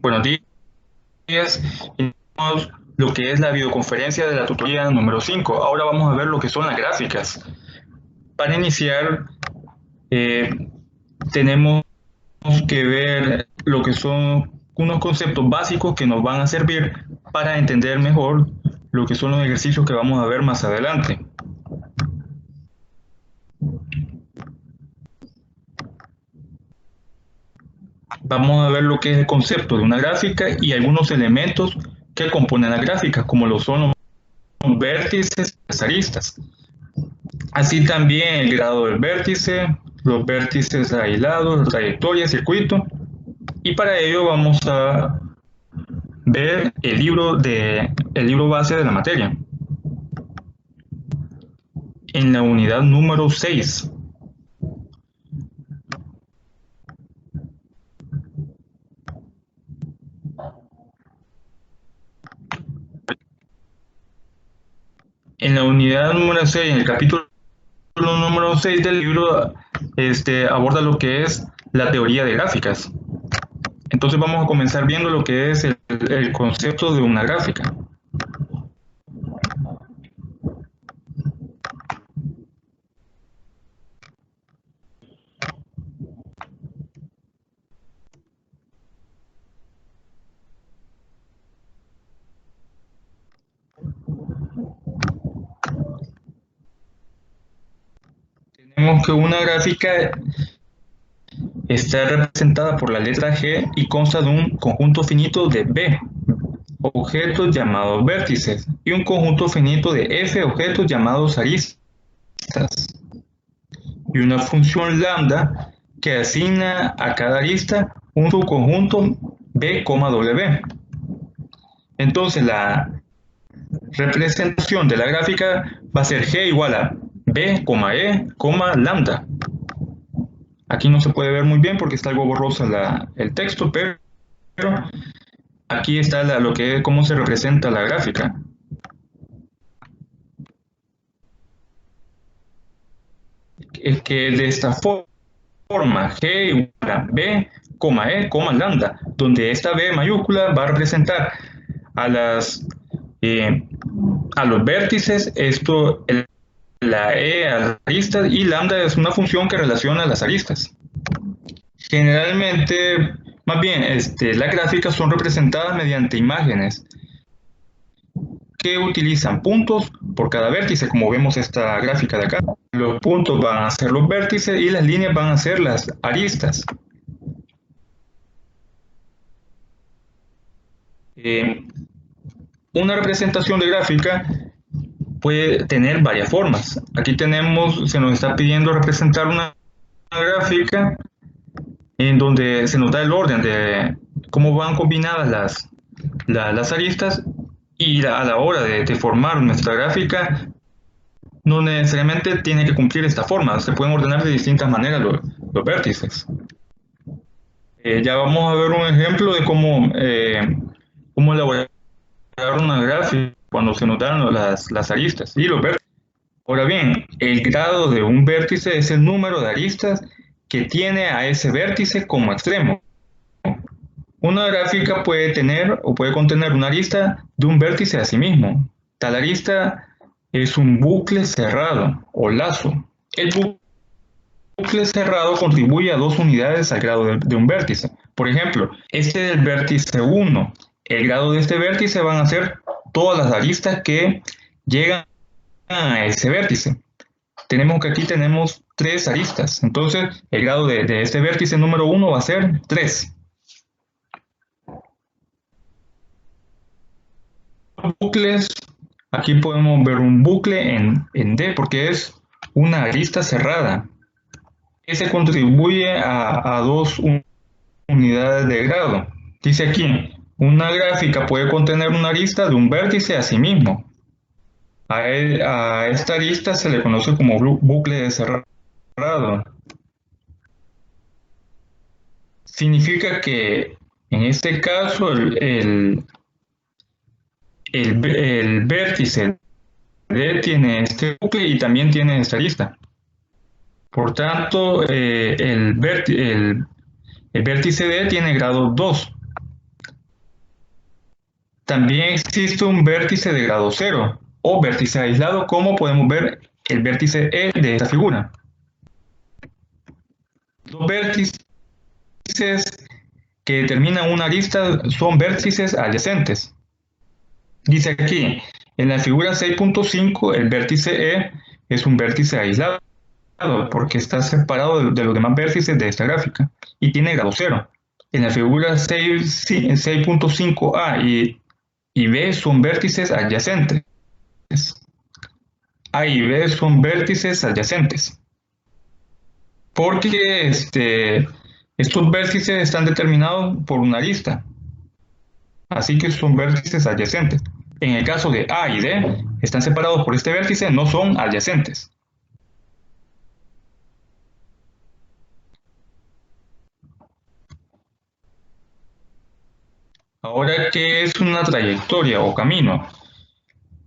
Buenos días. Iniciamos lo que es la videoconferencia de la tutoría número 5. Ahora vamos a ver lo que son las gráficas. Para iniciar, tenemos que ver lo que son unos conceptos básicos que nos van a servir para entender mejor lo que son los ejercicios que vamos a ver más adelante. Vamos a ver lo que es el concepto de una gráfica y algunos elementos que componen la gráfica, como lo son los vértices, las aristas. Así también el grado del vértice, los vértices aislados, trayectoria, circuito. Y para ello vamos a ver el libro base de la materia. En la unidad número 6. En la unidad número 6, en el capítulo número 6 del libro, aborda lo que es la teoría de gráficas. Entonces vamos a comenzar viendo lo que es el concepto de una gráfica. Tenemos que una gráfica está representada por la letra G y consta de un conjunto finito de B, objetos llamados vértices, y un conjunto finito de F, objetos llamados aristas, y una función lambda que asigna a cada arista un subconjunto B, W. Entonces la representación de la gráfica va a ser G igual a B, E, lambda. Aquí no se puede ver muy bien porque está algo borroso el texto, pero aquí está cómo se representa la gráfica. Es que de esta forma, G igual a B, E, lambda, donde esta B mayúscula va a representar a los vértices, la E a las aristas, y lambda es una función que relaciona las aristas. Generalmente, más bien, las gráficas son representadas mediante imágenes que utilizan puntos por cada vértice, como vemos esta gráfica de acá. Los puntos van a ser los vértices y las líneas van a ser las aristas. Una representación de gráfica puede tener varias formas. Aquí se nos está pidiendo representar una gráfica en donde se nos da el orden de cómo van combinadas las aristas, y a la hora de formar nuestra gráfica no necesariamente tiene que cumplir esta forma, se pueden ordenar de distintas maneras los vértices. Ya vamos a ver un ejemplo de cómo elaborar una gráfica cuando se nos dan las aristas y los vértices. Ahora bien, el grado de un vértice es el número de aristas que tiene a ese vértice como extremo. Una gráfica puede tener o puede contener una arista de un vértice a sí mismo. Tal arista es un bucle cerrado o lazo. El bucle cerrado contribuye a 2 unidades al grado de un vértice. Por ejemplo, este es el vértice 1. El grado de este vértice van a ser todas las aristas que llegan a ese vértice. Tenemos que aquí tenemos 3 aristas. Entonces, el grado de este vértice número 1 va a ser 3. Bucles, aquí podemos ver un bucle en D porque es una arista cerrada. Ese contribuye a 2 unidades de grado. Dice aquí, una gráfica puede contener una arista de un vértice a sí mismo. A esta arista se le conoce como bucle de cerrado. Significa que en este caso el vértice D tiene este bucle y también tiene esta arista. Por tanto, el vértice D tiene grado 2. También existe un vértice de grado 0 o vértice aislado, como podemos ver el vértice E de esta figura. Los vértices que determinan una arista son vértices adyacentes. Dice aquí, en la figura 6.5, el vértice E es un vértice aislado porque está separado de los demás vértices de esta gráfica y tiene grado 0. En la figura 6.5a y B son vértices adyacentes. A y B son vértices adyacentes. Porque estos vértices están determinados por una arista. Así que son vértices adyacentes. En el caso de A y D, están separados por este vértice, no son adyacentes. Ahora, ¿qué es una trayectoria o camino?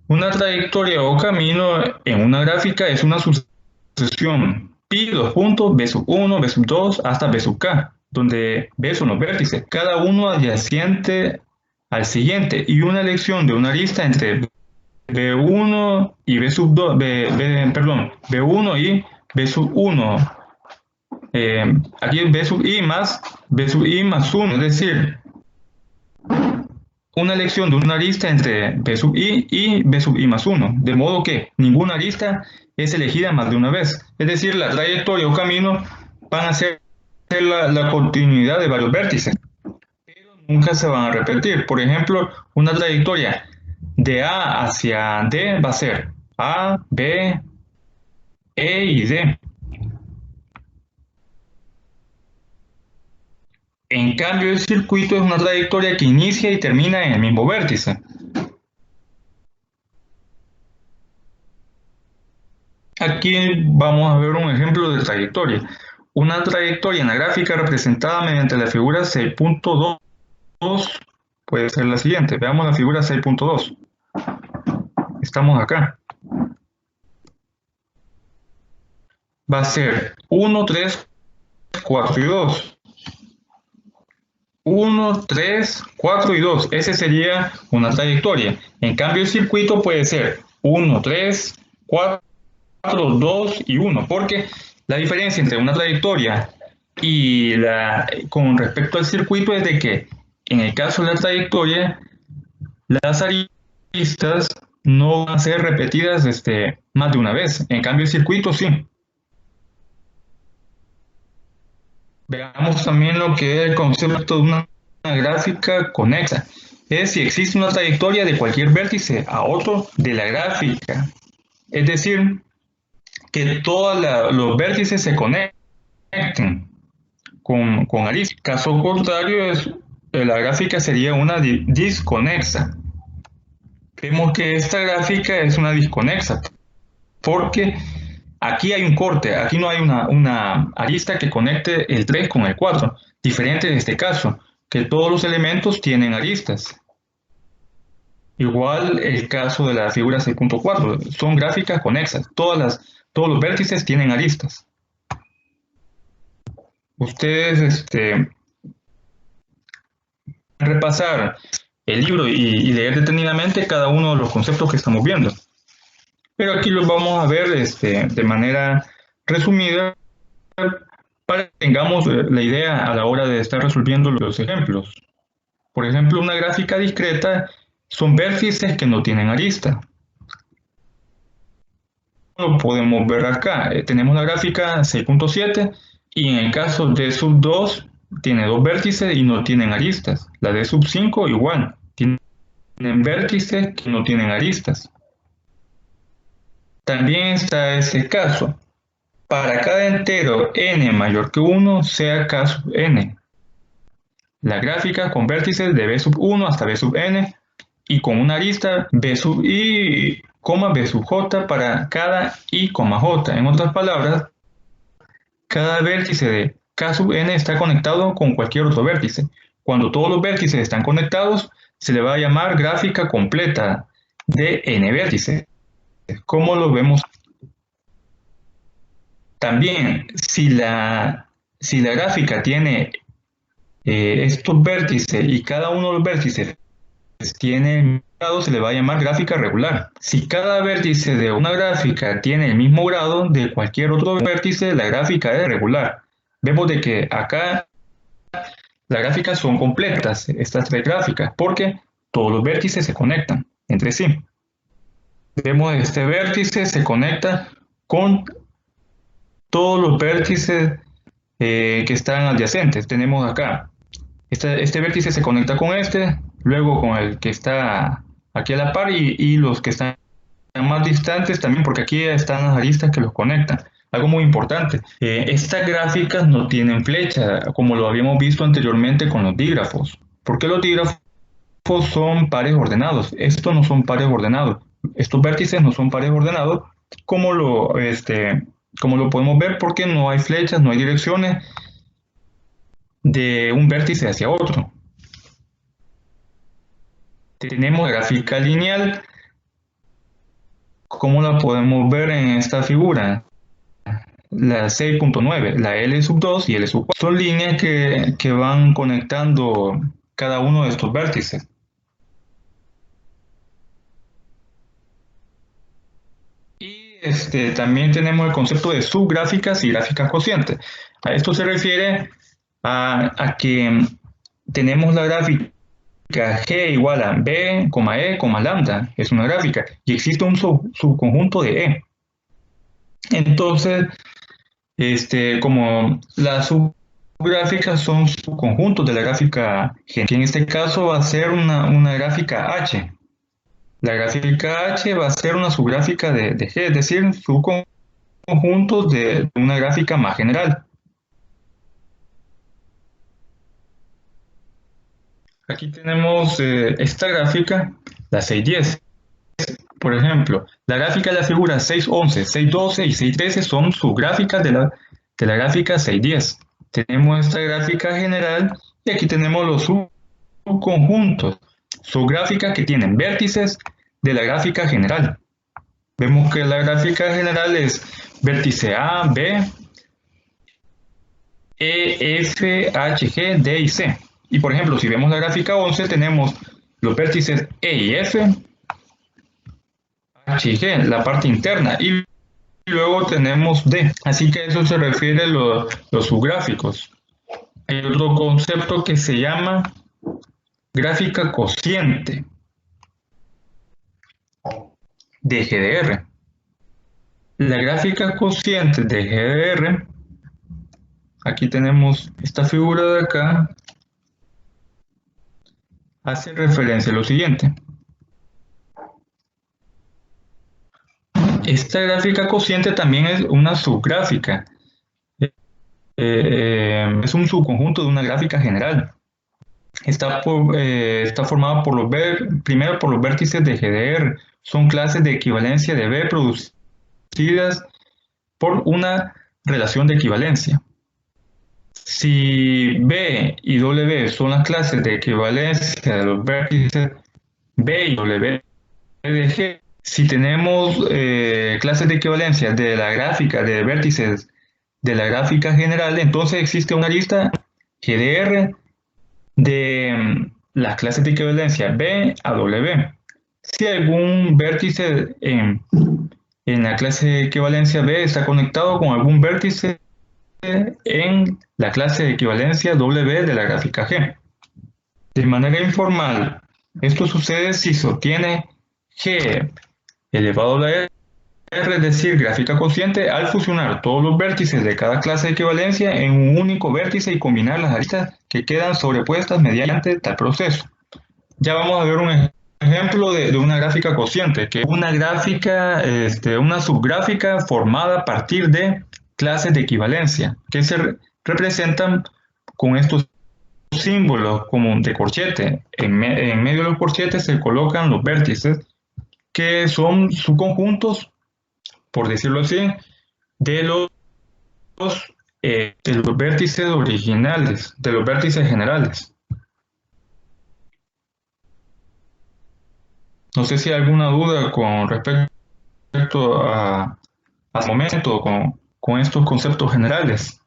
Una trayectoria o camino en una gráfica es una sucesión pi, dos puntos, b sub 1, b sub 2, hasta b sub k, donde b son los vértices, cada uno adyacente al siguiente, y una elección de una arista entre b1 y b sub 2, b1 y b sub 1. Aquí es b sub i más 1, es decir, una elección de una arista entre b sub i y b sub i más 1, de modo que ninguna arista es elegida más de una vez. Es decir, la trayectoria o camino van a ser la continuidad de varios vértices, pero nunca se van a repetir. Por ejemplo, una trayectoria de A hacia D va a ser A, B, E y D. En cambio, el circuito es una trayectoria que inicia y termina en el mismo vértice. Aquí vamos a ver un ejemplo de trayectoria. Una trayectoria en la gráfica representada mediante la figura 6.2 puede ser la siguiente. Veamos la figura 6.2. Estamos acá. Va a ser 1, 3, 4 y 2. 1, 3, 4 y 2. Ese sería una trayectoria. En cambio, el circuito puede ser 1, 3, 4, 2 y 1, porque la diferencia entre una trayectoria y con respecto al circuito es de que en el caso de la trayectoria, las aristas no van a ser repetidas más de una vez. En cambio, el circuito sí. Veamos también lo que es el concepto de una gráfica conexa. Es si existe una trayectoria de cualquier vértice a otro de la gráfica. Es decir, que todos los vértices se conecten con aristas. Caso contrario, la gráfica sería una disconexa. Vemos que esta gráfica es una disconexa porque aquí hay un corte, aquí no hay una arista que conecte el 3 con el 4, diferente de este caso, que todos los elementos tienen aristas. Igual el caso de la figura 6.4, son gráficas conexas, todos los vértices tienen aristas. Ustedes repasar el libro y leer detenidamente cada uno de los conceptos que estamos viendo. Pero aquí los vamos a ver de manera resumida para que tengamos la idea a la hora de estar resolviendo los ejemplos. Por ejemplo, una gráfica discreta son vértices que no tienen arista. Lo podemos ver acá. Tenemos la gráfica 6.7 y en el caso de sub 2 tiene dos vértices y no tienen aristas. La de sub 5 igual, tienen vértices que no tienen aristas. También está este caso. Para cada entero n mayor que 1, sea k sub n. La gráfica con vértices de b sub 1 hasta b sub n y con una arista b sub i, b sub j para cada i, j. En otras palabras, cada vértice de k sub n está conectado con cualquier otro vértice. Cuando todos los vértices están conectados, se le va a llamar gráfica completa de n vértices. ¿Cómo lo vemos? También, si la gráfica tiene estos vértices y cada uno de los vértices tiene el mismo grado, se le va a llamar gráfica regular. Si cada vértice de una gráfica tiene el mismo grado de cualquier otro vértice, la gráfica es regular. Vemos de que acá las gráficas son completas, estas tres gráficas, porque todos los vértices se conectan entre sí. Vemos este vértice se conecta con todos los vértices que están adyacentes. Tenemos acá, este vértice se conecta con este, luego con el que está aquí a la par y los que están más distantes también, porque aquí están las aristas que los conectan. Algo muy importante, estas gráficas no tienen flecha, como lo habíamos visto anteriormente con los dígrafos. ¿Por qué los dígrafos son pares ordenados? Estos no son pares ordenados. Estos vértices no son pares ordenados, como lo podemos ver, porque no hay flechas, no hay direcciones de un vértice hacia otro. Tenemos gráfica lineal, como la podemos ver en esta figura. La 6.9, la L sub 2 y L sub 4 son líneas que van conectando cada uno de estos vértices. Y también tenemos el concepto de subgráficas y gráficas cocientes. A esto se refiere a que tenemos la gráfica G igual a B, E, lambda, es una gráfica, y existe un subconjunto de E. Entonces, como las subgráficas son subconjuntos de la gráfica G, que en este caso va a ser una gráfica H. La gráfica H va a ser una subgráfica de G, es decir, subconjuntos de una gráfica más general. Aquí tenemos esta gráfica, la 610. Por ejemplo, la gráfica de la figura 611, 612 y 613 son subgráficas de la gráfica 610. Tenemos esta gráfica general y aquí tenemos los subconjuntos, subgráficas que tienen vértices de la gráfica general. Vemos que la gráfica general es vértice A, B, E, F, H, G, D y C. Y por ejemplo, si vemos la gráfica 11, tenemos los vértices E y F, H y G, la parte interna, y luego tenemos D. Así que a eso se refiere los subgráficos. Hay otro concepto que se llama gráfica cociente de GDR. La gráfica cociente de GDR, aquí tenemos esta figura de acá, hace referencia a lo siguiente. Esta gráfica cociente también es una subgráfica. Es un subconjunto de una gráfica general. Está formada primero por los vértices de GDR. Son clases de equivalencia de B producidas por una relación de equivalencia. Si B y W son las clases de equivalencia de los vértices B y W de G, si tenemos clases de equivalencia de la gráfica de vértices de la gráfica general, entonces existe una lista GDR de las clases de equivalencia B a W. Si algún vértice en la clase de equivalencia B está conectado con algún vértice en la clase de equivalencia W de la gráfica G. De manera informal, esto sucede si se obtiene G elevado a la R, es decir, gráfica cociente, al fusionar todos los vértices de cada clase de equivalencia en un único vértice y combinar las aristas que quedan sobrepuestas mediante tal proceso. Ya vamos a ver un ejemplo de una gráfica cociente, que es una gráfica, una subgráfica formada a partir de clases de equivalencia, que se representan con estos símbolos como de corchete. En medio de los corchetes se colocan los vértices, que son subconjuntos, por decirlo así, de los vértices originales, de los vértices generales. No sé si hay alguna duda con respecto respecto a hasta el momento con estos conceptos generales.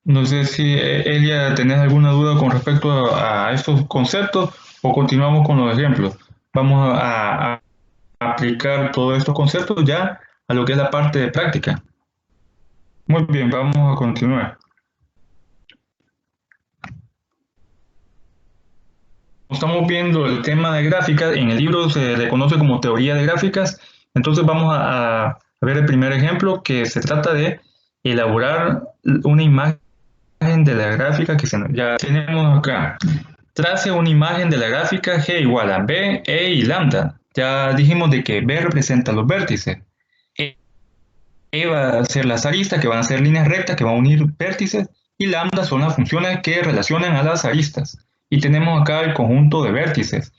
No sé si Elia tenés alguna duda con respecto a estos conceptos o continuamos con los ejemplos. Vamos a aplicar todos estos conceptos ya a lo que es la parte de práctica. Muy bien, vamos a continuar. Estamos viendo el tema de gráficas, en el libro se le conoce como teoría de gráficas, entonces vamos a ver el primer ejemplo que se trata de elaborar una imagen de la gráfica que ya tenemos acá. Trace una imagen de la gráfica G igual a B, E y lambda. Ya dijimos de que B representa los vértices. E va a ser las aristas, que van a ser líneas rectas que van a unir vértices, y lambda son las funciones que relacionan a las aristas. Y tenemos acá el conjunto de vértices.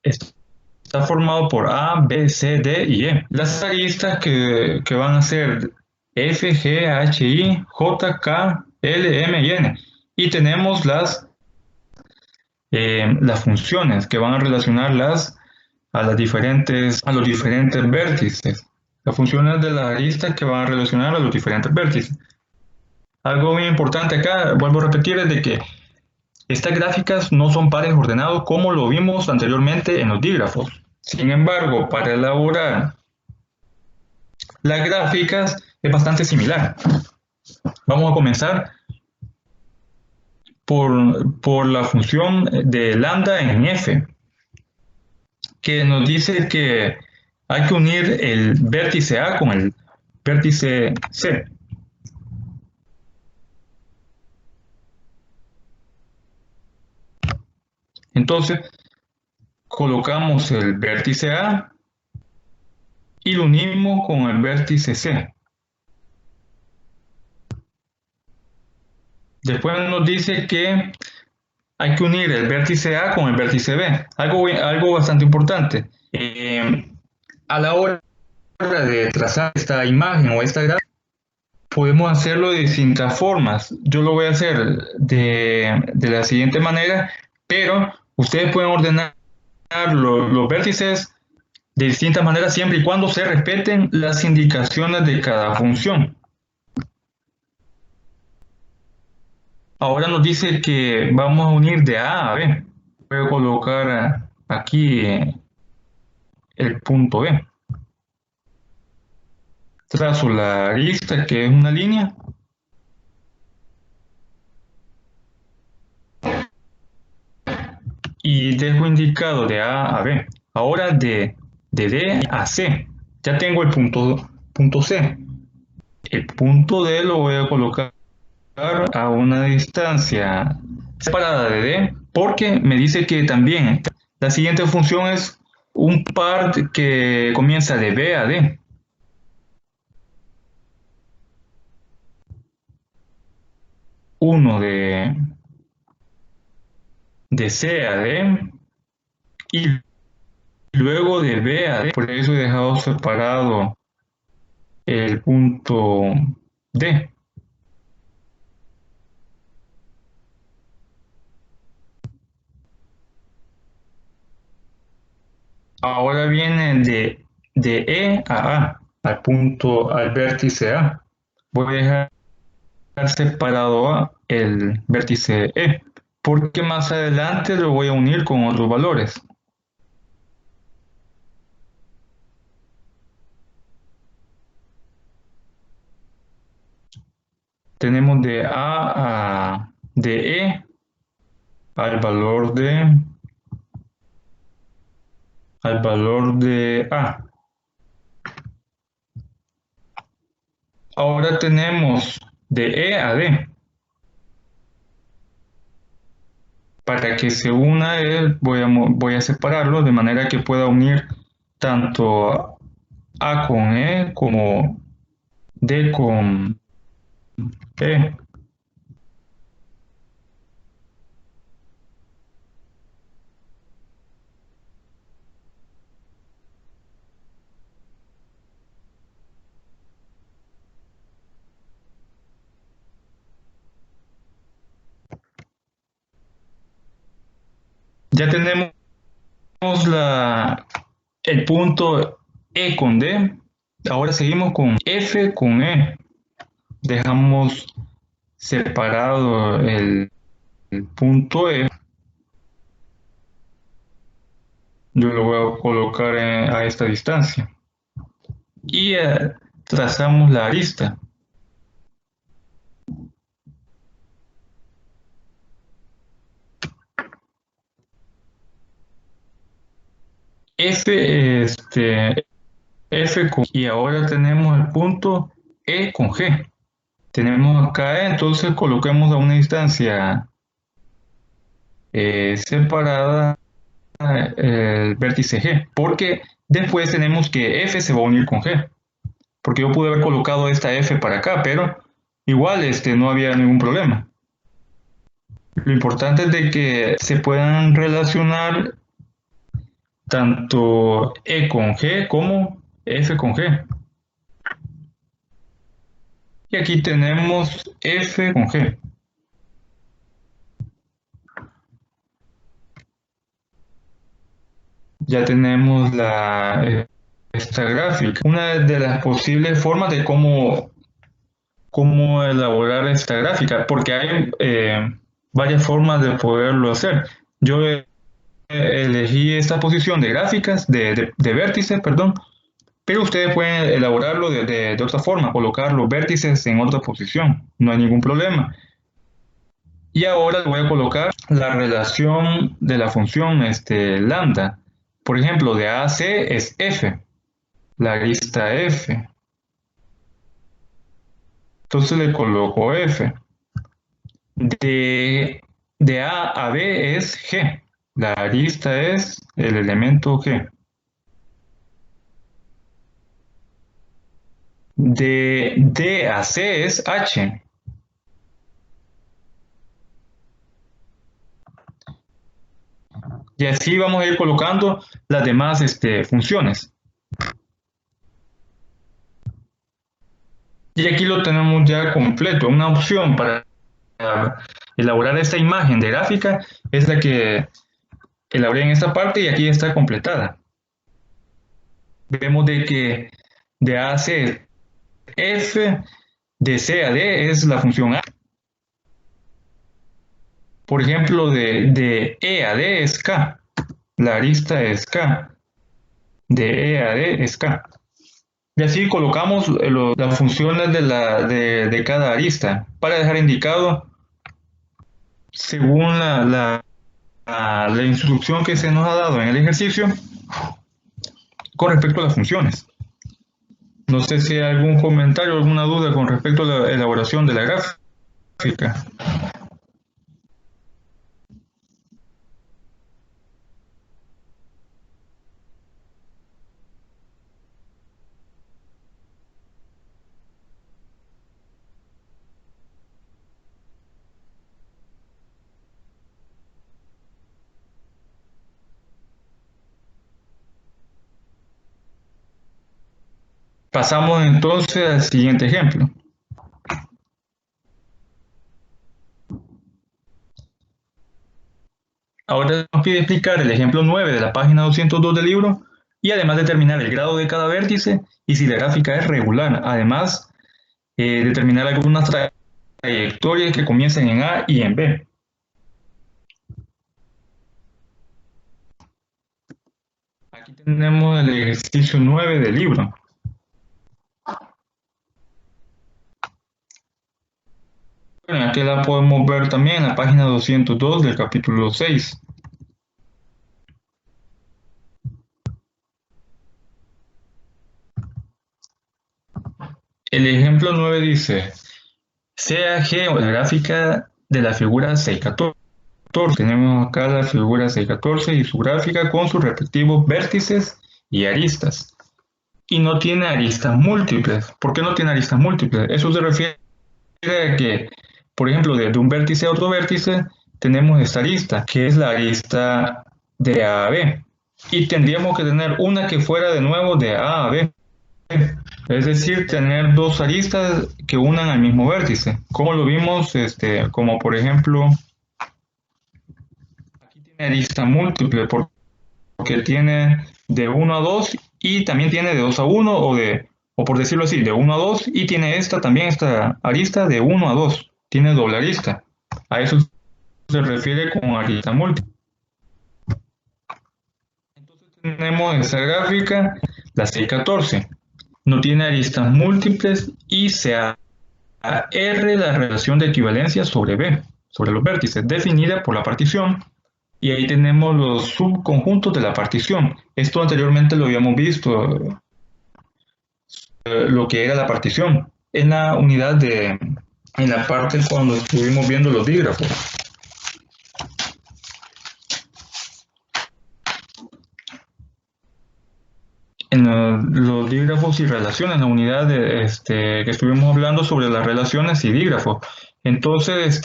Está formado por A, B, C, D y E. Las aristas que van a ser F, G, H, I, J, K, L, M y N. Y tenemos las funciones que van a relacionarlas a los diferentes vértices. Las funciones de la arista que van a relacionar a los diferentes vértices. Algo muy importante acá, vuelvo a repetir, es de que estas gráficas no son pares ordenados como lo vimos anteriormente en los dígrafos. Sin embargo, para elaborar las gráficas es bastante similar. Vamos a comenzar por la función de lambda en f, que nos dice que hay que unir el vértice A con el vértice C. Entonces, colocamos el vértice A y lo unimos con el vértice C. Después nos dice que hay que unir el vértice A con el vértice B. Algo bastante importante. A la hora de trazar esta imagen o esta gráfica, podemos hacerlo de distintas formas. Yo lo voy a hacer de la siguiente manera, pero ustedes pueden ordenar los vértices de distintas maneras siempre y cuando se respeten las indicaciones de cada función. Ahora nos dice que vamos a unir de A a B. Voy a colocar aquí el punto B. Trazo la arista, que es una línea, y dejo indicado de A a B. Ahora de D a C. Ya tengo el punto C. El punto D lo voy a colocar a una distancia separada de D porque me dice que también la siguiente función es un par que comienza de B a D. Uno de C a D y luego de B a D. Por eso he dejado separado el punto D. Ahora viene de E a al vértice A. Voy a dejar separado el vértice E, porque más adelante lo voy a unir con otros valores. Tenemos de E al valor de A. Ahora tenemos de E a D. Para que se una, voy a separarlo de manera que pueda unir tanto A con E como D con E. Ya tenemos el punto E con D. Ahora seguimos con F con E. Dejamos separado el punto E. Yo lo voy a colocar a esta distancia. Y trazamos la arista. F con, y ahora tenemos el punto E con G. Tenemos acá E, entonces coloquemos a una distancia separada el vértice G, porque después tenemos que F se va a unir con G, porque yo pude haber colocado esta F para acá, pero igual no había ningún problema. Lo importante es de que se puedan relacionar tanto E con G como F con G. Y aquí tenemos F con G. Ya tenemos esta gráfica. Una de las posibles formas de cómo elaborar esta gráfica, porque hay varias formas de poderlo hacer. Yo elegí esta posición de gráficas, de vértices, perdón, pero ustedes pueden elaborarlo de otra forma, colocar los vértices en otra posición, no hay ningún problema. Y ahora voy a colocar la relación de la función lambda. Por ejemplo, de A a C es F, la arista F. Entonces le coloco F. De A a B es G. La arista es el elemento G. De D a C es H. Y así vamos a ir colocando las demás funciones. Y aquí lo tenemos ya completo. Una opción para elaborar esta imagen de gráfica es la que elaboré en esta parte y aquí está completada. Vemos de que de A a C es F, de C a D es la función A. Por ejemplo, de E a D es K. La arista es K. De E a D es K. Y así colocamos las funciones de cada arista para dejar indicado según la instrucción que se nos ha dado en el ejercicio con respecto a las funciones. No sé si hay algún comentario o alguna duda con respecto a la elaboración de la gráfica. Pasamos entonces al siguiente ejemplo. Ahora nos pide explicar el ejemplo 9 de la página 202 del libro y además determinar el grado de cada vértice y si la gráfica es regular. Además, determinar algunas trayectorias que comiencen en A y en B. Aquí tenemos el ejercicio 9 del libro. Bueno, aquí la podemos ver también en la página 202 del capítulo 6. El ejemplo 9 dice, sea G la gráfica de la figura 614. Tenemos acá la figura 614 y su gráfica con sus respectivos vértices y aristas. Y no tiene aristas múltiples. ¿Por qué no tiene aristas múltiples? Eso se refiere a que, por ejemplo, desde un vértice a otro vértice, tenemos esta arista, que es la arista de A a B. Y tendríamos que tener una que fuera de nuevo de A a B. Es decir, tener dos aristas que unan al mismo vértice. Como lo vimos, como por ejemplo, arista múltiple porque tiene de 1 a 2 y también tiene de 2 a 1 o por decirlo así, de 1 a 2 y tiene también esta arista de 1 a 2, tiene doble arista. A eso se refiere con arista múltiple. Entonces tenemos esta gráfica, la 614. No tiene aristas múltiples y se ha R la relación de equivalencia sobre B, sobre los vértices, definida por la partición. Y ahí tenemos los subconjuntos de la partición. Esto anteriormente lo habíamos visto, lo que era la partición, en la unidad en la parte cuando estuvimos viendo los dígrafos. En los dígrafos y relaciones, en la unidad que estuvimos hablando sobre las relaciones y dígrafos. Entonces,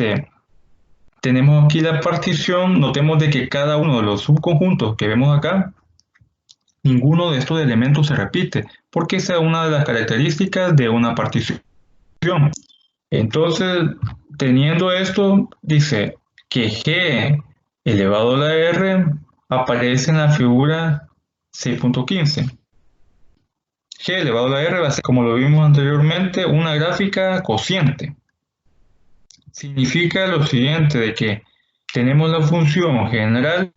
tenemos aquí la partición. Notemos de que cada uno de los subconjuntos que vemos acá, ninguno de estos elementos se repite, porque esa es una de las características de una partición. Entonces, teniendo esto, dice que G elevado a la R aparece en la figura 6.15. G elevado a la R va a ser, como lo vimos anteriormente, una gráfica cociente. Significa lo siguiente, de que tenemos la función general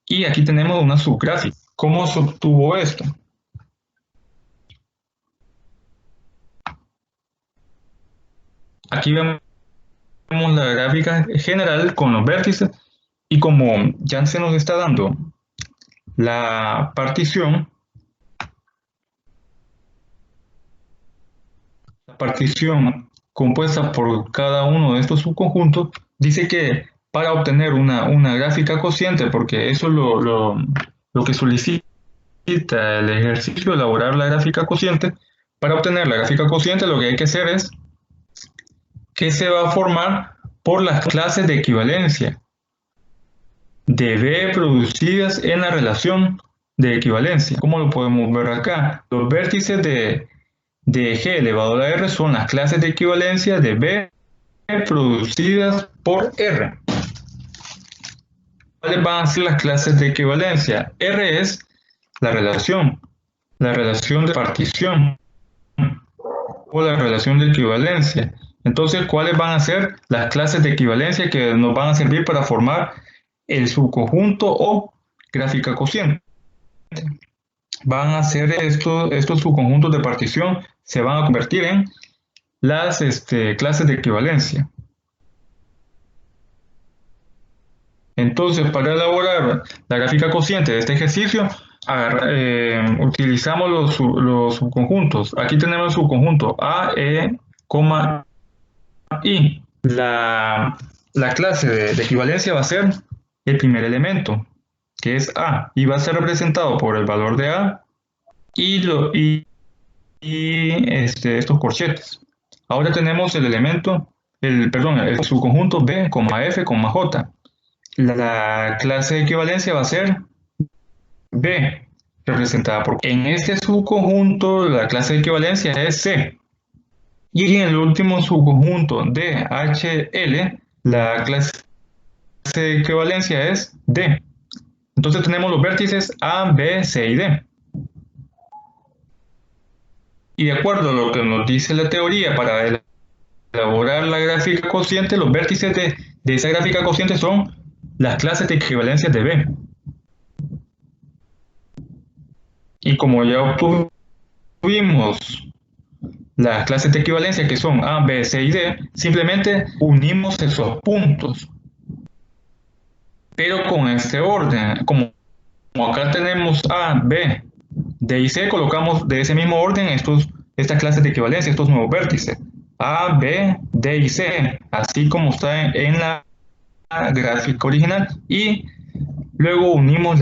y aquí tenemos una subgráfica. ¿Cómo se obtuvo esto? Aquí vemos la gráfica general con los vértices y como ya se nos está dando la partición compuesta por cada uno de estos subconjuntos, dice que para obtener una gráfica cociente, porque eso es lo que solicita el ejercicio, elaborar la gráfica cociente. Para obtener la gráfica cociente lo que hay que hacer es que se va a formar por las clases de equivalencia de B producidas en la relación de equivalencia. ¿Cómo lo podemos ver acá? Los vértices de G elevado a la R son las clases de equivalencia de B producidas por R. ¿Cuáles van a ser las clases de equivalencia? R es la relación de partición o la relación de equivalencia. Entonces, ¿cuáles van a ser las clases de equivalencia que nos van a servir para formar el subconjunto o gráfica cociente? Van a ser estos subconjuntos de partición, se van a convertir en las clases de equivalencia. Entonces, para elaborar la gráfica cociente de este ejercicio, utilizamos los subconjuntos. Aquí tenemos el subconjunto A, E, I. La clase de equivalencia va a ser el primer elemento, que es A, y va a ser representado por el valor de A y estos corchetes. Ahora tenemos el subconjunto B, F, J. La clase de equivalencia va a ser B, representada por... En este subconjunto, la clase de equivalencia es C. Y en el último subconjunto de HL, la clase de equivalencia es D. Entonces tenemos los vértices A, B, C y D. Y de acuerdo a lo que nos dice la teoría, para elaborar la gráfica cociente, los vértices de esa gráfica cociente son las clases de equivalencia de B. Y como ya obtuvimos las clases de equivalencia que son A, B, C y D, simplemente unimos esos puntos. Pero con este orden, como acá tenemos A, B, D y C, colocamos de ese mismo orden estas clases de equivalencia, estos nuevos vértices. A, B, D y C, así como está en la gráfica original. Y luego unimos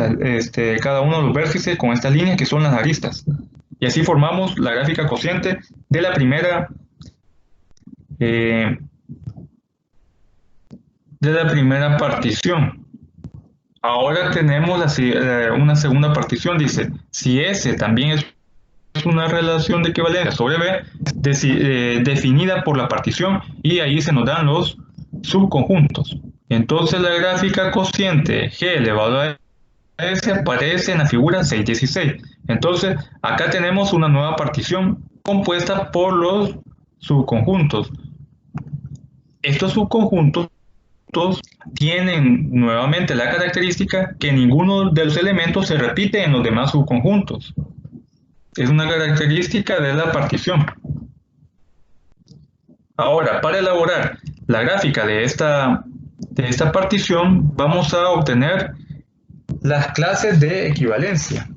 cada uno de los vértices con estas líneas que son las aristas. Y así formamos la gráfica cociente de la primera partición. Ahora tenemos una segunda partición. Dice, si S también es una relación de equivalencia sobre B, definida por la partición, y ahí se nos dan los subconjuntos. Entonces la gráfica cociente G elevado a S aparece en la figura 6.16. Entonces acá tenemos una nueva partición compuesta por los subconjuntos. Estos subconjuntos tienen nuevamente la característica que ninguno de los elementos se repite en los demás subconjuntos. Es una característica de la partición. Ahora, para elaborar la gráfica de esta partición, vamos a obtener las clases de equivalencia.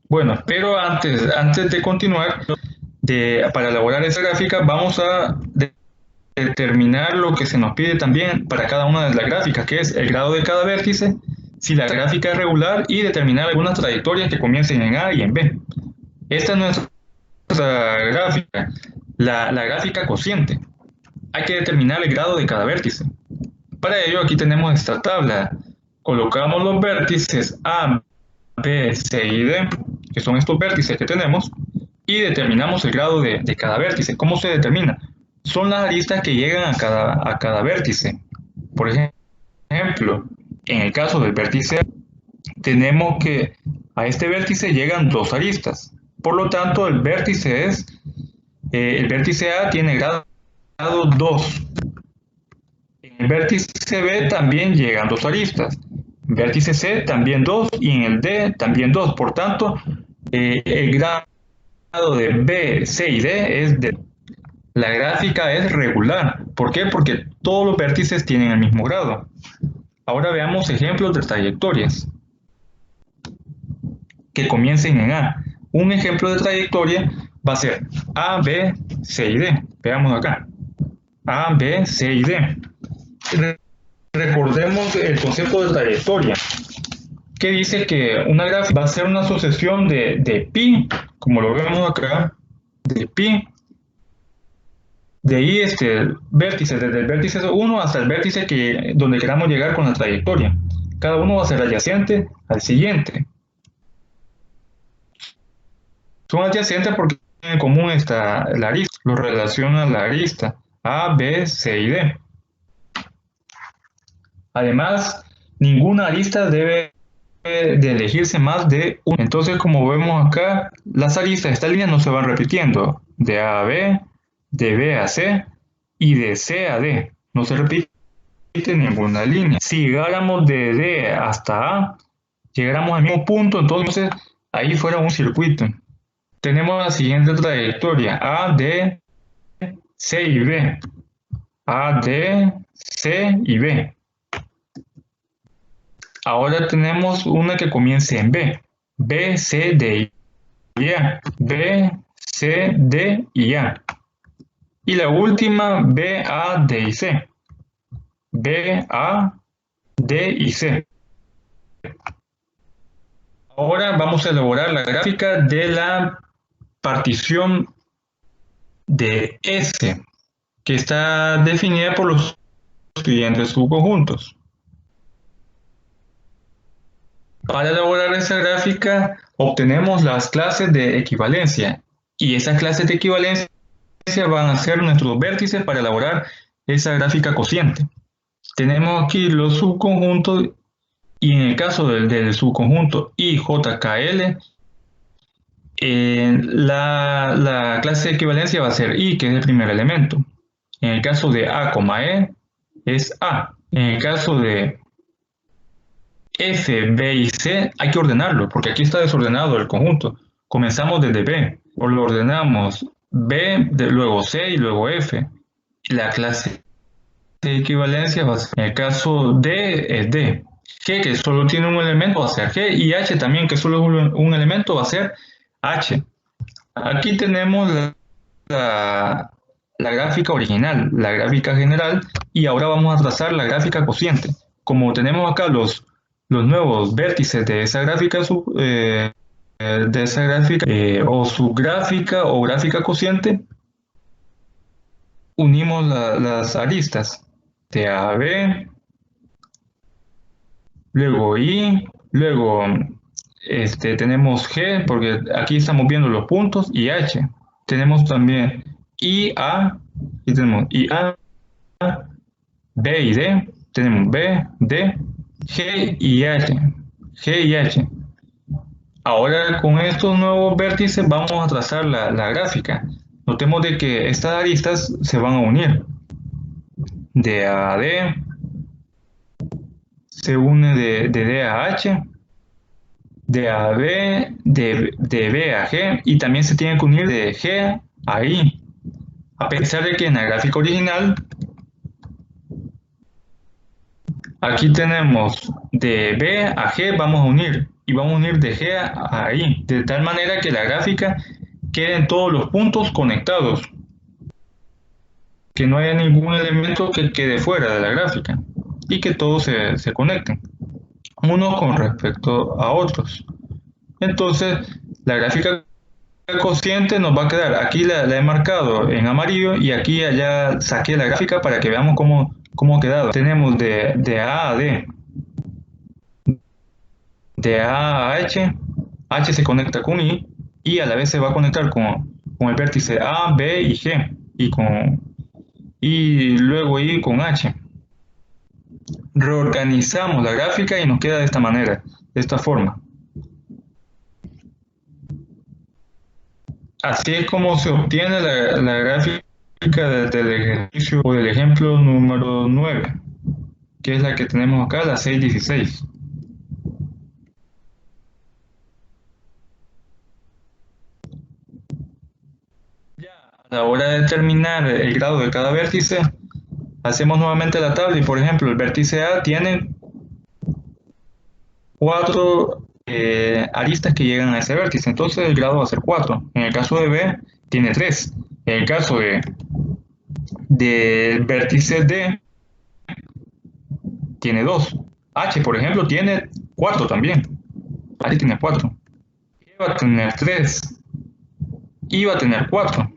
Bueno, pero antes de continuar, para elaborar esa gráfica, vamos a determinar lo que se nos pide también para cada una de las gráficas, que es el grado de cada vértice, si la gráfica es regular, y determinar algunas trayectorias que comiencen en A y en B. Esta es nuestra gráfica, la gráfica cociente. Hay que determinar el grado de cada vértice. Para ello, aquí tenemos esta tabla. Colocamos los vértices A, B, C y D, que son estos vértices que tenemos, y determinamos el grado de cada vértice. ¿Cómo se determina? Son las aristas que llegan a cada vértice. Por ejemplo, en el caso del vértice A, tenemos que a este vértice llegan dos aristas. Por lo tanto, el vértice A tiene grado 2. En el vértice B también llegan dos aristas. Vértice C también 2 y en el D también 2. Por tanto, el grado de B, C y D es de... La gráfica es regular. ¿Por qué? Porque todos los vértices tienen el mismo grado. Ahora veamos ejemplos de trayectorias que comiencen en A. Un ejemplo de trayectoria va a ser A, B, C y D. Veamos acá. A, B, C y D. Recordemos el concepto de trayectoria, que dice que una gráfica va a ser una sucesión de pi, como lo vemos acá, de pi, de ahí vértice, desde el vértice 1 hasta el vértice donde queramos llegar con la trayectoria. Cada uno va a ser adyacente al siguiente. Son adyacentes porque tienen en común la arista, lo relaciona la arista A, B, C y D. Además, ninguna arista debe de elegirse más de una. Entonces, como vemos acá, las aristas de esta línea no se van repitiendo. De A a B, de B a C y de C a D. No se repite ninguna línea. Si llegáramos de D hasta A, llegáramos al mismo punto, entonces ahí fuera un circuito. Tenemos la siguiente trayectoria, A, D, C y B. A, D, C y B. Ahora tenemos una que comience en B. B, C, D y A. B, C, D y A. Y la última, B, A, D y C. B, A, D y C. Ahora vamos a elaborar la gráfica de la partición de S, que está definida por los siguientes subconjuntos. Para elaborar esa gráfica obtenemos las clases de equivalencia y esas clases de equivalencia van a ser nuestros vértices para elaborar esa gráfica cociente. Tenemos aquí los subconjuntos y en el caso del subconjunto IJKL, la clase de equivalencia va a ser I, que es el primer elemento. En el caso de A, E es A. En el caso de F, B y C hay que ordenarlo, porque aquí está desordenado el conjunto. Comenzamos desde B, o lo ordenamos B, luego C y luego F. La clase de equivalencia va a ser, en el caso D es D. G, que solo tiene un elemento, va a ser G, y H también, que solo es un elemento, va a ser H. Aquí tenemos la gráfica original, la gráfica general, y ahora vamos a trazar la gráfica cociente. Como tenemos acá los nuevos vértices de esa gráfica, o subgráfica o gráfica cociente, unimos las aristas de A a B, luego I, luego tenemos G, porque aquí estamos viendo los puntos, y H. Tenemos también IA, y tenemos IA, B y D, tenemos B, D, G y H, G y H. Ahora con estos nuevos vértices vamos a trazar la gráfica. Notemos de que estas aristas se van a unir. De A a D, se une de D a H, de A a B, de B a G, y también se tiene que unir de G a I. A pesar de que en la gráfica original, aquí tenemos de B a G, vamos a unir, y vamos a unir de G a I, de tal manera que la gráfica quede en todos los puntos conectados, que no haya ningún elemento que quede fuera de la gráfica, y que todos se conecten, unos con respecto a otros. Entonces, la gráfica cociente nos va a quedar, aquí la he marcado en amarillo y aquí allá saqué la gráfica para que veamos cómo ha quedado. Tenemos de A a D, de A a H, H se conecta con I a la vez se va a conectar con el vértice A, B y G, y luego I con H. Reorganizamos la gráfica y nos queda de esta manera, de esta forma. Así es como se obtiene la gráfica del ejercicio o del ejemplo número 9, que es la que tenemos acá, la 616. Ya, a la hora de determinar el grado de cada vértice, hacemos nuevamente la tabla y, por ejemplo, el vértice A tiene 4 aristas que llegan a ese vértice, entonces el grado va a ser 4. En el caso de B, tiene 3. En el caso del vértice D, tiene 2. H, por ejemplo, tiene 4 también. H tiene 4. E va a tener 3. I va a tener 4.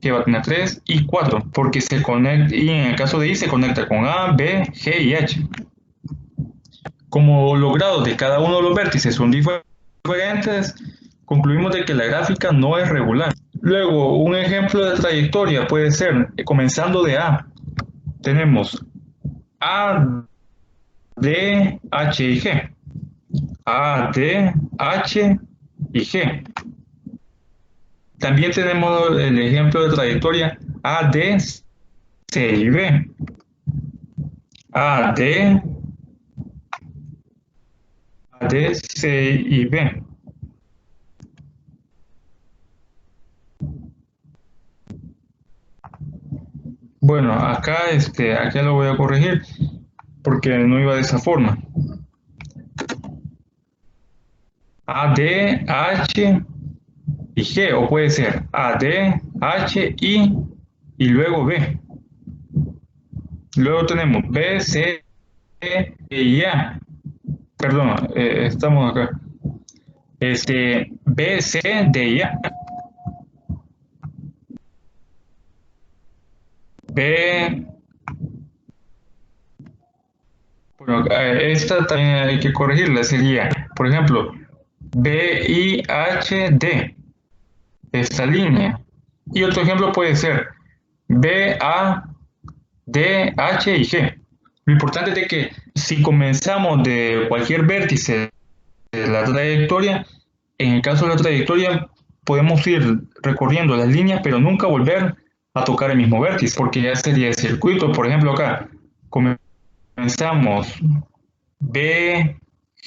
Que va a tener 3 y 4, porque se conecta, y en el caso de I se conecta con A, B, G y H. Como los grados de cada uno de los vértices son diferentes, concluimos de que la gráfica no es regular. Luego, un ejemplo de trayectoria puede ser, comenzando de A, tenemos A, D, H y G. A, D, H y G. También tenemos el ejemplo de trayectoria A, D, C y B. A, D, C y B. Bueno, acá lo voy a corregir porque no iba de esa forma. A, D, H y G, o puede ser A, D, H, I y luego B. Luego tenemos B, C, E y A. Perdón, estamos acá. B, C, D y A. B, bueno, esta también hay que corregirla, sería, por ejemplo, B, I, H, D, esta línea. Y otro ejemplo puede ser B, A, D, H y G. Lo importante es de que si comenzamos de cualquier vértice de la trayectoria, en el caso de la trayectoria podemos ir recorriendo las líneas, pero nunca volver a tocar el mismo vértice, porque ya sería el circuito. Por ejemplo, acá comenzamos B,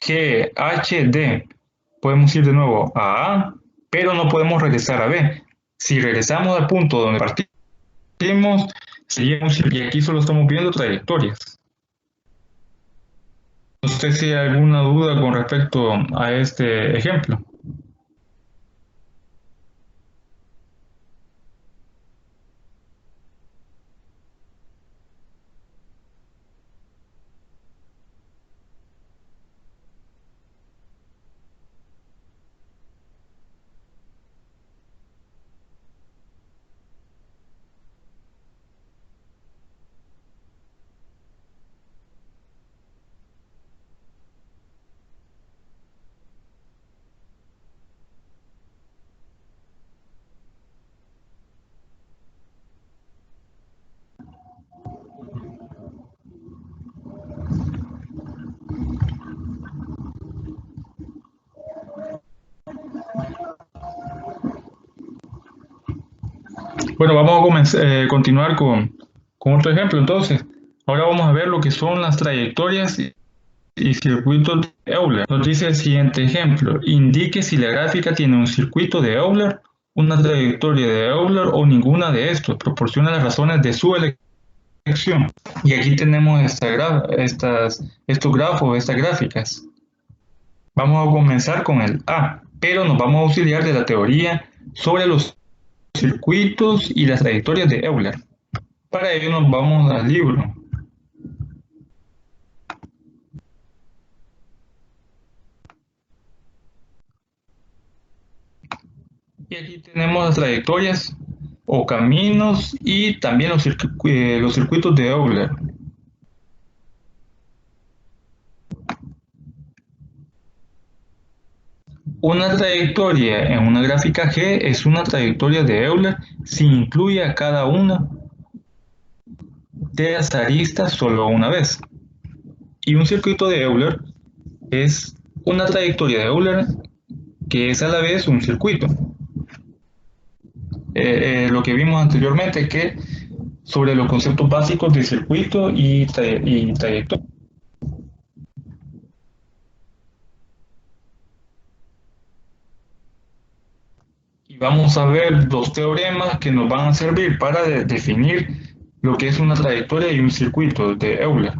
G, H, D. Podemos ir de nuevo a A, pero no podemos regresar a B. Si regresamos al punto donde partimos, seguimos y aquí solo estamos viendo trayectorias. No sé si hay alguna duda con respecto a este ejemplo. Bueno, vamos a continuar con otro ejemplo. Entonces, ahora vamos a ver lo que son las trayectorias y circuitos de Euler. Nos dice el siguiente ejemplo: indique si la gráfica tiene un circuito de Euler, una trayectoria de Euler o ninguna de estos. Proporciona las razones de su elección. Y aquí tenemos estos grafos, estas gráficas. Vamos a comenzar con el A, pero nos vamos a auxiliar de la teoría sobre los circuitos y las trayectorias de Euler. Para ello nos vamos al libro. Y aquí tenemos las trayectorias o caminos y también los circuitos de Euler. Una trayectoria en una gráfica G es una trayectoria de Euler si incluye a cada una de las aristas solo una vez. Y un circuito de Euler es una trayectoria de Euler que es a la vez un circuito. Lo que vimos anteriormente, que sobre los conceptos básicos de circuito y trayectoria. Y vamos a ver dos teoremas que nos van a servir para definir lo que es una trayectoria y un circuito de Euler.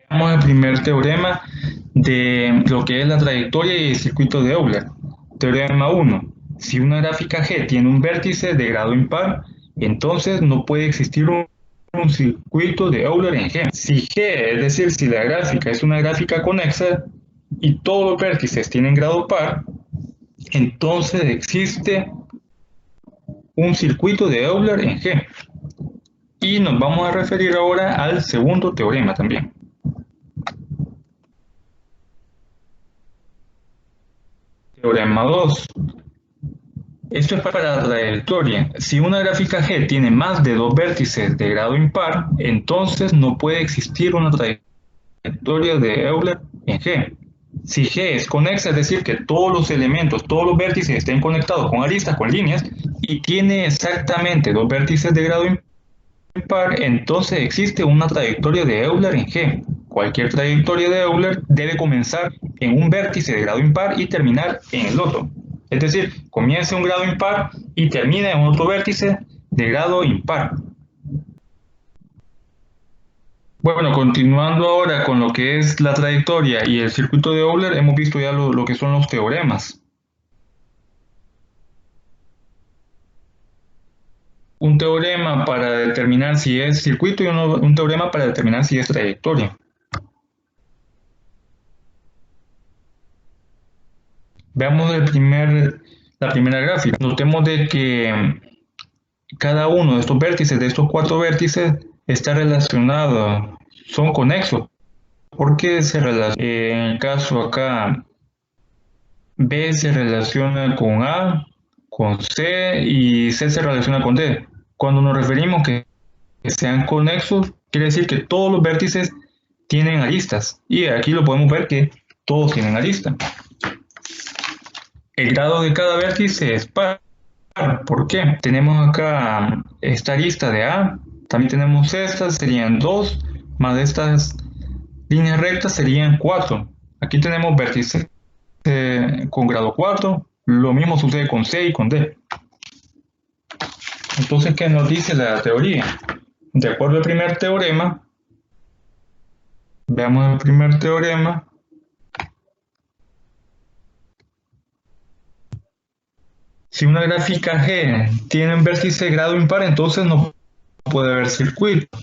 Veamos el primer teorema de lo que es la trayectoria y el circuito de Euler. Teorema 1. Si una gráfica G tiene un vértice de grado impar, entonces no puede existir un circuito de Euler en G. Si G, es decir, si la gráfica es una gráfica conexa y todos los vértices tienen grado par, entonces existe un circuito de Euler en G. Y nos vamos a referir ahora al segundo teorema también. Teorema 2. Esto es para la trayectoria. Si una gráfica G tiene más de dos vértices de grado impar, entonces no puede existir una trayectoria de Euler en G. Si G es conexa, es decir, que todos los elementos, todos los vértices estén conectados con aristas, con líneas, y tiene exactamente dos vértices de grado impar, entonces existe una trayectoria de Euler en G. Cualquier trayectoria de Euler debe comenzar en un vértice de grado impar y terminar en el otro. Es decir, comienza en un grado impar y termina en otro vértice de grado impar. Bueno, continuando ahora con lo que es la trayectoria y el circuito de Euler, hemos visto ya lo que son los teoremas. Un teorema para determinar si es circuito y un teorema para determinar si es trayectoria. Veamos la primera gráfica. Notemos de que cada uno de estos vértices, de estos cuatro vértices, está relacionado, son conexos. ¿Por qué se relaciona? En el caso acá, B se relaciona con A, con C y C se relaciona con D. Cuando nos referimos que sean conexos, quiere decir que todos los vértices tienen aristas. Y aquí lo podemos ver que todos tienen aristas. El grado de cada vértice es par. ¿Por qué? Tenemos acá esta arista de A, también tenemos estas, serían 2, más estas líneas rectas serían 4. Aquí tenemos vértices con grado 4, lo mismo sucede con C y con D. Entonces, ¿qué nos dice la teoría? De acuerdo al primer teorema, veamos el primer teorema. Si una gráfica G tiene un vértice de grado impar, entonces no puede haber circuito.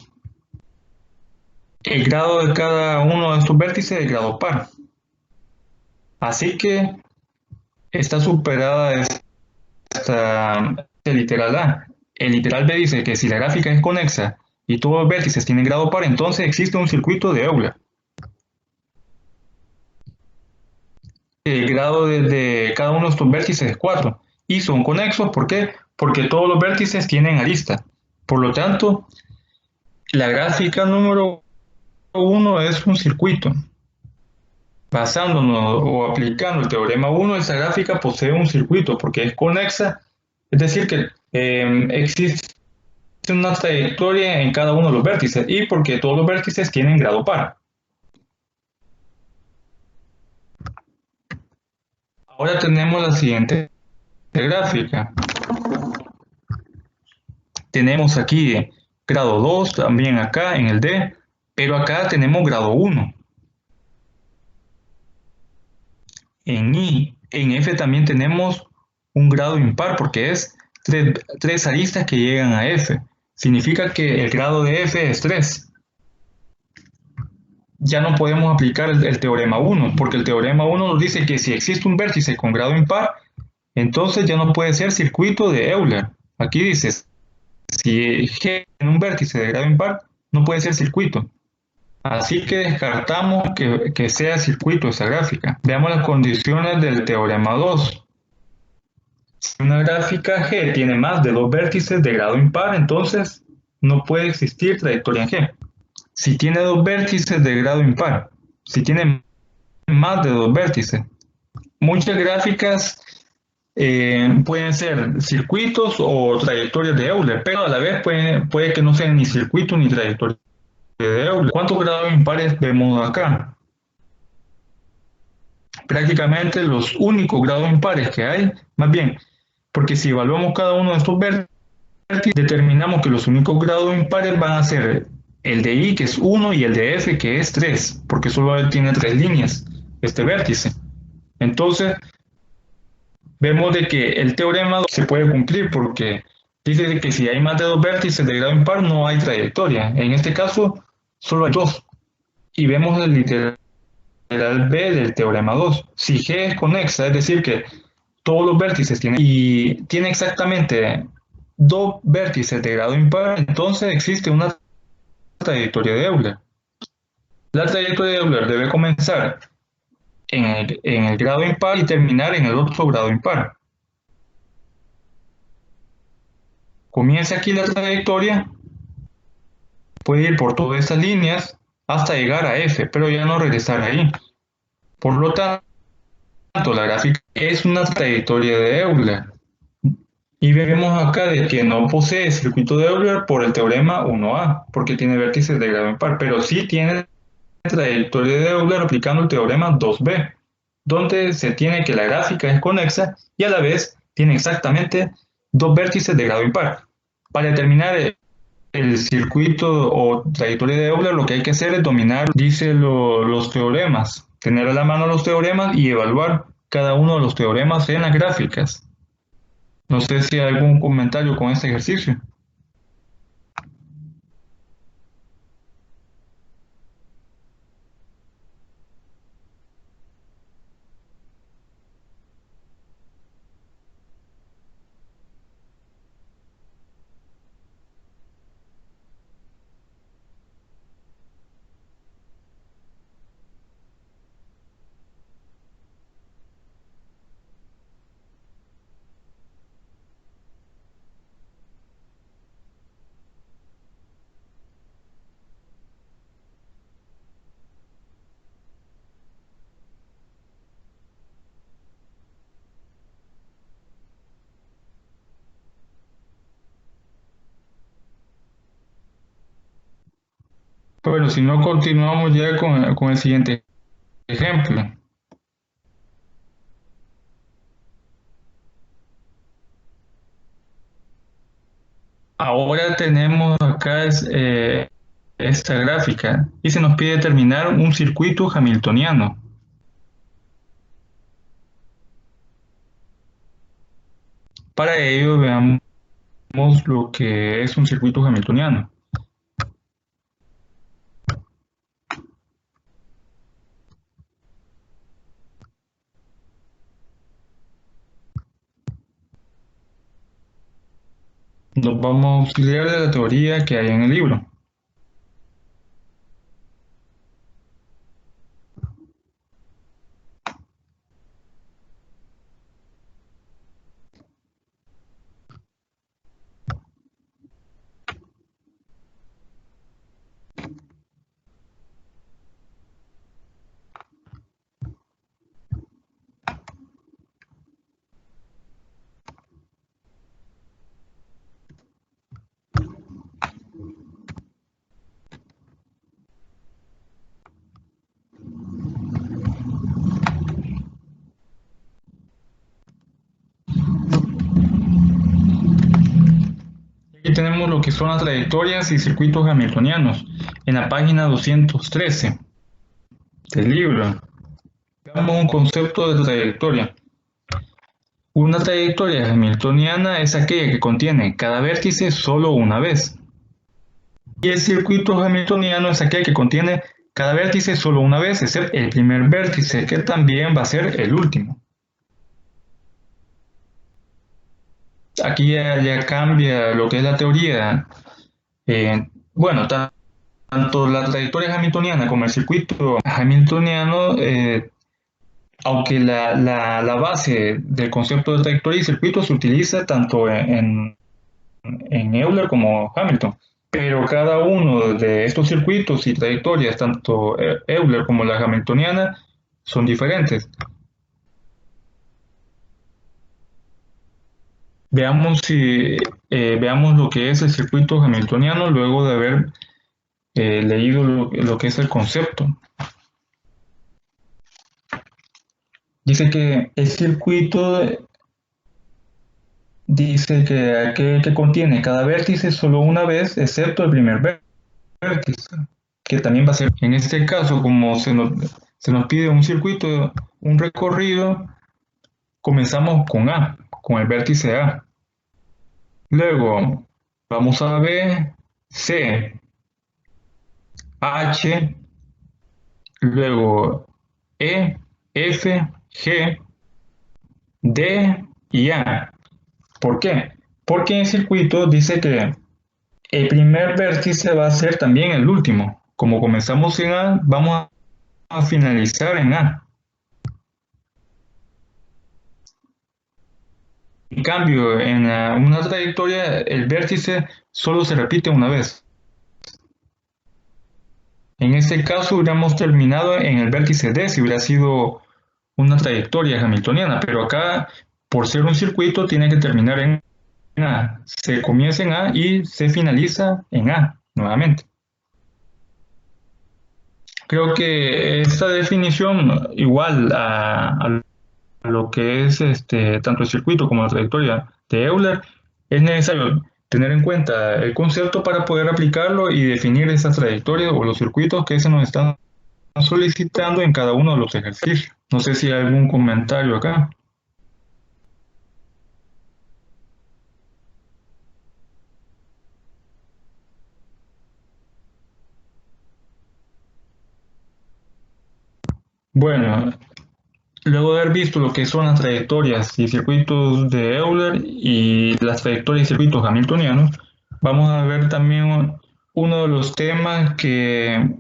El grado de cada uno de estos vértices es grado par. Así que está superada esta literal A. El literal B dice que si la gráfica es conexa y todos los vértices tienen grado par, entonces existe un circuito de Euler. el grado de cada uno de estos vértices es 4 y son conexos. ¿Por qué? Porque todos los vértices tienen arista. Por lo tanto, la gráfica número 1 es un circuito. Basándonos o aplicando el teorema 1, esta gráfica posee un circuito porque es conexa, es decir, que existe una trayectoria en cada uno de los vértices y porque todos los vértices tienen grado par. Ahora tenemos la siguiente gráfica. Tenemos aquí grado 2, también acá en el D, pero acá tenemos grado 1. En I, en F también tenemos un grado impar porque es tres aristas que llegan a F. Significa que el grado de F es 3. Ya no podemos aplicar el teorema 1, porque el teorema 1 nos dice que si existe un vértice con grado impar, entonces ya no puede ser circuito de Euler. Aquí dice, si G en un vértice de grado impar, no puede ser circuito. Así que descartamos que sea circuito esa gráfica. Veamos las condiciones del teorema 2. Si una gráfica G tiene más de dos vértices de grado impar, entonces no puede existir trayectoria en G. Si tiene dos vértices de grado impar, si tiene más de dos vértices, muchas gráficas pueden ser circuitos o trayectorias de Euler, pero a la vez puede que no sean ni circuito ni trayectoria de Euler. ¿Cuántos grados impares vemos acá? Prácticamente los únicos grados impares que hay, más bien, porque si evaluamos cada uno de estos vértices, determinamos que los únicos grados impares van a ser el de I, que es 1, y el de F, que es 3, porque solo tiene 3 líneas, este vértice. Entonces, vemos de que el teorema se puede cumplir porque dice que si hay más de dos vértices de grado impar, no hay trayectoria. En este caso, solo hay dos. Y vemos el literal B del teorema 2. Si G es conexa, es decir, que todos los vértices tienen y tiene exactamente dos vértices de grado impar, entonces existe una trayectoria de Euler. La trayectoria de Euler debe comenzar en el grado impar y terminar en el otro grado impar. Comienza aquí la trayectoria, puede ir por todas estas líneas hasta llegar a F, pero ya no regresar ahí. Por lo tanto, la gráfica es una trayectoria de Euler. Y vemos acá de que no posee circuito de Euler por el teorema 1A, porque tiene vértices de grado impar, pero sí tiene trayectoria de Euler aplicando el teorema 2B, donde se tiene que la gráfica es conexa y a la vez tiene exactamente dos vértices de grado impar. Para determinar el circuito o trayectoria de Euler, lo que hay que hacer es dominar, dice los teoremas, tener a la mano los teoremas y evaluar cada uno de los teoremas en las gráficas. No sé si hay algún comentario con este ejercicio. Bueno, si no, continuamos ya con el siguiente ejemplo. Ahora tenemos acá esta gráfica y se nos pide determinar un circuito hamiltoniano. Para ello veamos lo que es un circuito hamiltoniano. Nos vamos a auxiliar de la teoría que hay en el libro. tenemos lo que son las trayectorias y circuitos hamiltonianos en la página 213 del libro. Veamos un concepto de trayectoria. Una trayectoria hamiltoniana es aquella que contiene cada vértice solo una vez. Y el circuito hamiltoniano es aquel que contiene cada vértice solo una vez, excepto el primer vértice, que también va a ser el último. Aquí ya cambia lo que es la teoría. Bueno, tanto la trayectoria hamiltoniana como el circuito hamiltoniano, aunque la base del concepto de trayectoria y circuito se utiliza tanto en Euler como Hamilton, pero cada uno de estos circuitos y trayectorias, tanto Euler como la hamiltoniana, son diferentes. Veamos lo que es el circuito hamiltoniano luego de haber leído lo que es el concepto. Dice que el circuito dice que aquel que contiene cada vértice solo una vez, excepto el primer vértice, que también va a ser, en este caso, como se nos pide un circuito, un recorrido, comenzamos con A, con el vértice A. Luego vamos a B, C, H, luego E, F, G, D y A. ¿Por qué? Porque en el circuito dice que el primer vértice va a ser también el último. Como comenzamos en A, vamos a finalizar en A. En cambio, en una trayectoria, el vértice solo se repite una vez. En este caso, hubiéramos terminado en el vértice D si hubiera sido una trayectoria hamiltoniana, pero acá, por ser un circuito, tiene que terminar en A. Se comienza en A y se finaliza en A nuevamente. Creo que esta definición, igual a lo que es tanto el circuito como la trayectoria de Euler, es necesario tener en cuenta el concepto para poder aplicarlo y definir esas trayectorias o los circuitos que se nos están solicitando en cada uno de los ejercicios. No sé si hay algún comentario acá. Bueno, luego de haber visto lo que son las trayectorias y circuitos de Euler y las trayectorias y circuitos hamiltonianos, vamos a ver también uno de los temas que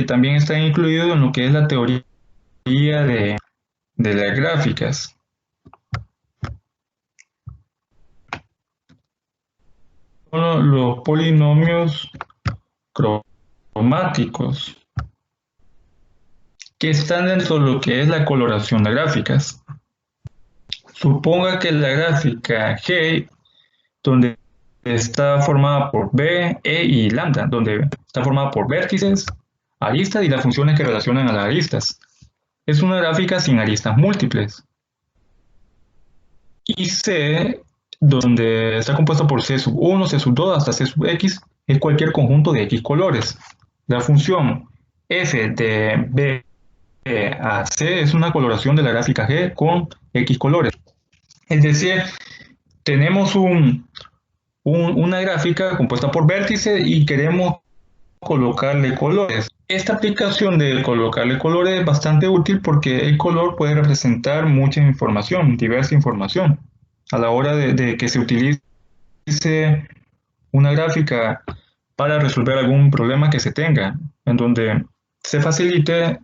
también está incluido en lo que es la teoría de las gráficas. Son los polinomios cromáticos, que están dentro de lo que es la coloración de gráficas. Suponga que la gráfica G, donde está formada por B, E y lambda, donde está formada por vértices, aristas y las funciones que relacionan a las aristas. Es una gráfica sin aristas múltiples. Y C, donde está compuesta por C sub 1, C sub 2 hasta C sub X, es cualquier conjunto de X colores. La función f de B a C es una coloración de la gráfica G con X colores. Es decir, tenemos una gráfica compuesta por vértices y queremos colocarle colores. Esta aplicación de colocarle colores es bastante útil porque el color puede representar mucha información, diversa información. A la hora de que se utilice una gráfica para resolver algún problema que se tenga, en donde se facilite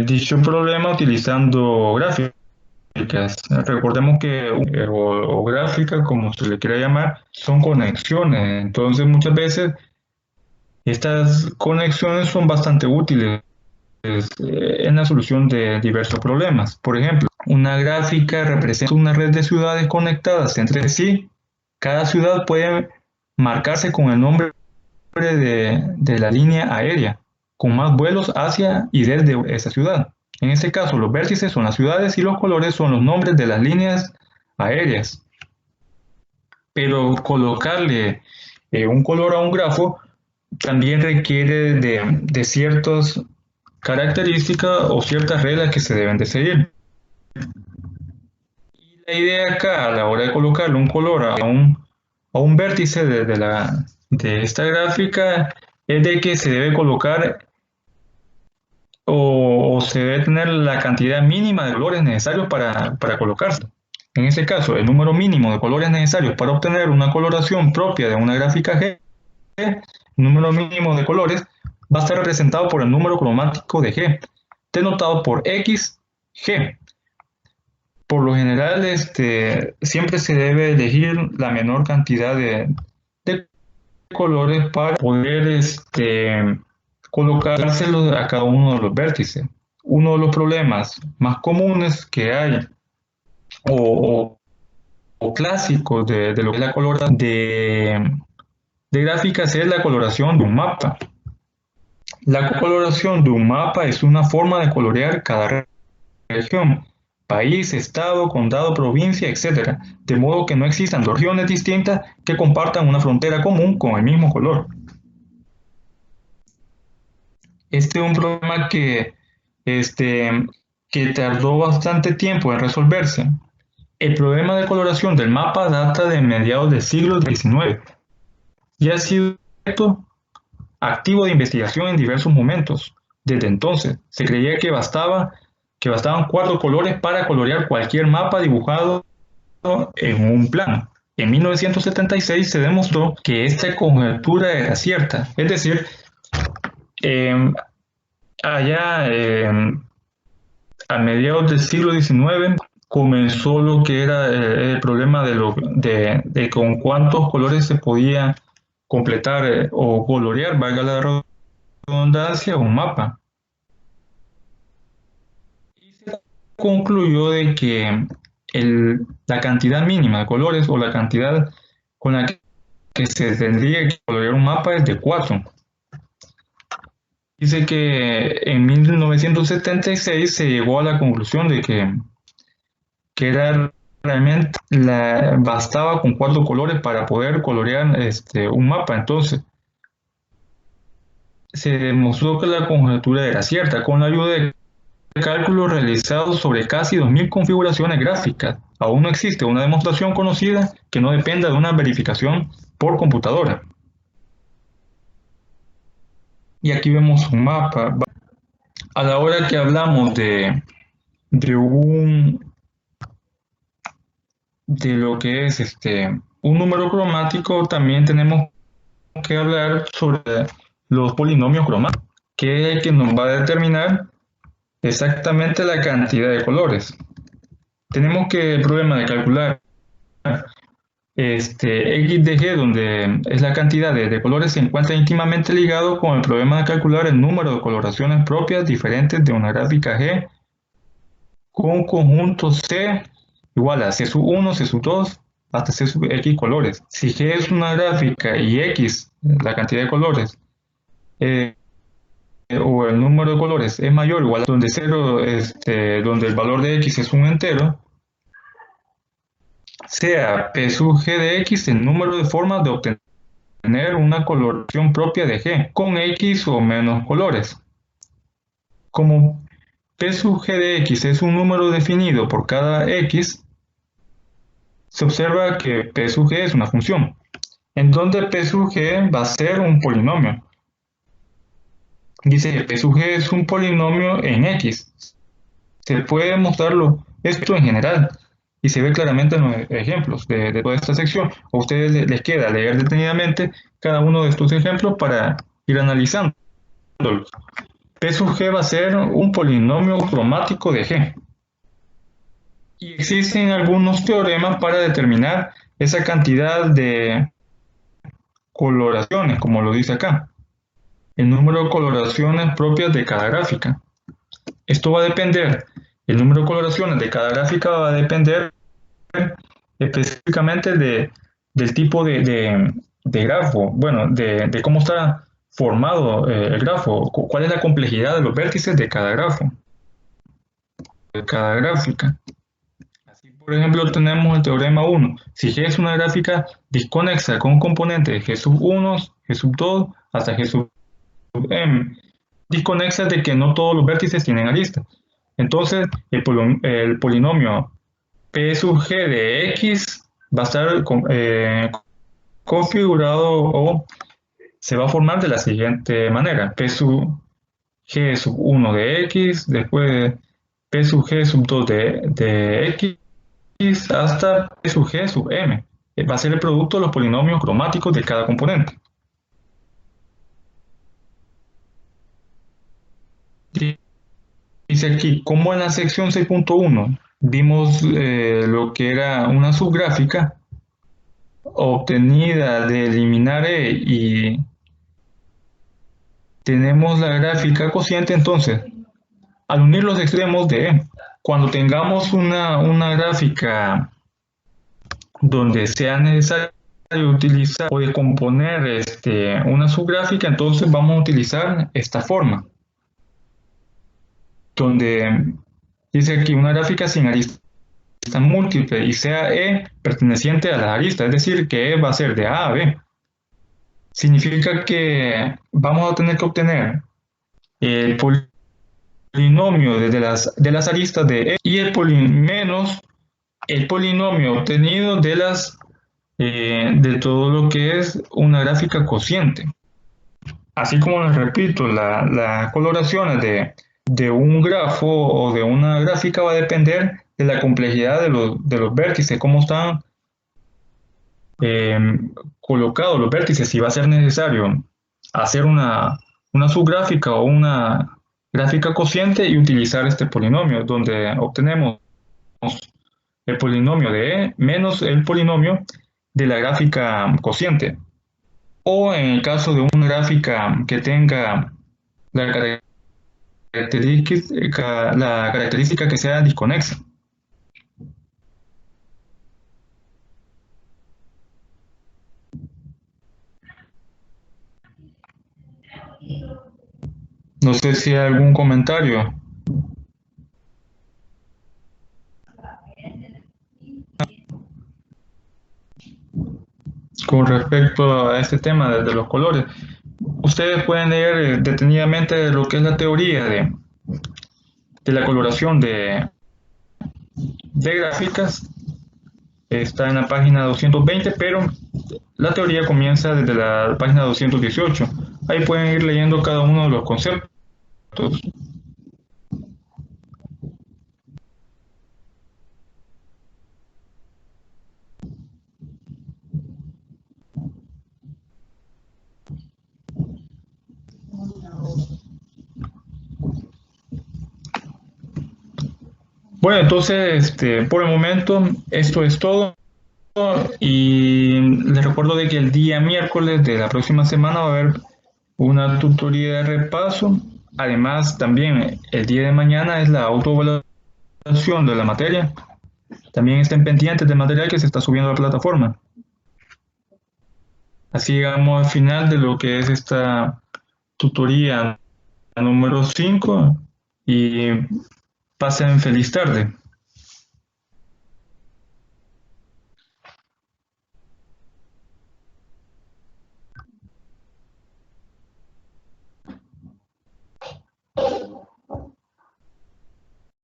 dicho problema utilizando gráficas. Recordemos que o gráfica, como se le quiera llamar, son conexiones. Entonces muchas veces estas conexiones son bastante útiles en la solución de diversos problemas. Por ejemplo, una gráfica representa una red de ciudades conectadas entre sí. Cada ciudad puede marcarse con el nombre de la línea aérea, con más vuelos hacia y desde esa ciudad. En este caso, los vértices son las ciudades y los colores son los nombres de las líneas aéreas. pero colocarle un color a un grafo también requiere de ciertas características o ciertas reglas que se deben de seguir. Y la idea acá, a la hora de colocarle un color a un vértice de esta gráfica, es de que se debe colocar o se debe tener la cantidad mínima de colores necesarios para colocarse. En este caso, el número mínimo de colores necesarios para obtener una coloración propia de una gráfica G, el número mínimo de colores, va a estar representado por el número cromático de G, denotado por XG. Por lo general, siempre se debe elegir la menor cantidad de colores para poder colocárselos a cada uno de los vértices. Uno de los problemas más comunes que hay o, o clásicos de lo que es la coloración de gráficas es la coloración de un mapa. La coloración de un mapa es una forma de colorear cada región, país, estado, condado, provincia, etc. De modo que no existan dos regiones distintas que compartan una frontera común con el mismo color. Este es un problema que tardó bastante tiempo en resolverse. El problema de coloración del mapa data de mediados del siglo XIX y ha sido activo de investigación en diversos momentos. Desde entonces, se creía que bastaban 4 colores para colorear cualquier mapa dibujado en un plano. En 1976 se demostró que esta conjetura era cierta, es decir, allá a mediados del siglo XIX comenzó lo que era el problema de con cuántos colores se podía completar o colorear, valga la redundancia, un mapa. Y se concluyó de que la cantidad mínima de colores o la cantidad con la que se tendría que colorear un mapa es de 4. Dice que en 1976 se llegó a la conclusión de que era realmente bastaba con 4 colores para poder colorear un mapa. Entonces, se demostró que la conjetura era cierta con la ayuda de cálculos realizados sobre casi 2000 configuraciones gráficas. Aún no existe una demostración conocida que no dependa de una verificación por computadora. Y aquí vemos un mapa. A la hora que hablamos de lo que es un número cromático, también tenemos que hablar sobre los polinomios cromáticos, que es el que nos va a determinar exactamente la cantidad de colores. Tenemos que el problema de calcular x de g, donde es la cantidad de colores, se encuentra íntimamente ligado con el problema de calcular el número de coloraciones propias diferentes de una gráfica G con conjunto C igual a C sub 1, C sub 2, hasta C sub X colores. Si G es una gráfica y X, la cantidad de colores, o el número de colores es mayor o igual a donde 0, donde el valor de X es un entero, sea P sub G de X el número de formas de obtener una coloración propia de G, con X o menos colores. Como P sub G de X es un número definido por cada X, se observa que P sub G es una función, en donde P sub G va a ser un polinomio. Dice que P sub G es un polinomio en X. Se puede mostrarlo esto en general y se ve claramente en los ejemplos de toda esta sección. A ustedes les queda leer detenidamente cada uno de estos ejemplos para ir analizándolos. P sub G va a ser un polinomio cromático de G. Y existen algunos teoremas para determinar esa cantidad de coloraciones, como lo dice acá. El número de coloraciones propias de cada gráfica. Esto va a depender, el número de coloraciones de cada gráfica va a depender específicamente del tipo de grafo, bueno, de cómo está formado el grafo, cuál es la complejidad de los vértices de cada grafo, de cada gráfica. Así Por ejemplo, tenemos el teorema 1. Si G es una gráfica disconexa con un componente de G sub 1, G sub 2, hasta G sub M. Disconexa de que no todos los vértices tienen arista. Entonces, el polinomio P sub G de X va a estar configurado o se va a formar de la siguiente manera. P sub G sub 1 de X, después P sub G sub 2 de X, hasta P sub G sub M. Va a ser el producto de los polinomios cromáticos de cada componente. Dice aquí, como en la sección 6.1 vimos lo que era una subgráfica obtenida de eliminar E y tenemos la gráfica cociente, entonces, al unir los extremos de E, cuando tengamos una gráfica donde sea necesario utilizar o descomponer una subgráfica, entonces vamos a utilizar esta forma, donde dice aquí una gráfica sin arista múltiple y sea E perteneciente a la arista, es decir, que E va a ser de A a B. Significa que vamos a tener que obtener el polinomio de las aristas de E y menos el polinomio obtenido de todo lo que es una gráfica cociente. Así como les repito, las coloraciones de un grafo o de una gráfica va a depender de la complejidad de los vértices, cómo están colocados los vértices, si va a ser necesario hacer una subgráfica o una gráfica cociente y utilizar este polinomio, donde obtenemos el polinomio de E menos el polinomio de la gráfica cociente. O en el caso de una gráfica que tenga la característica que sea disconexa. No sé si hay algún comentario. Con respecto a este tema de los colores, ustedes pueden leer detenidamente lo que es la teoría de la coloración de gráficas. Está en la página 220, pero la teoría comienza desde la página 218. Ahí pueden ir leyendo cada uno de los conceptos. Bueno, entonces, por el momento, esto es todo. Y les recuerdo de que el día miércoles de la próxima semana va a haber una tutoría de repaso. Además, también el día de mañana es la autoevaluación de la materia. También estén pendientes del material que se está subiendo a la plataforma. Así llegamos al final de lo que es esta tutoría número 5 y pasen feliz tarde.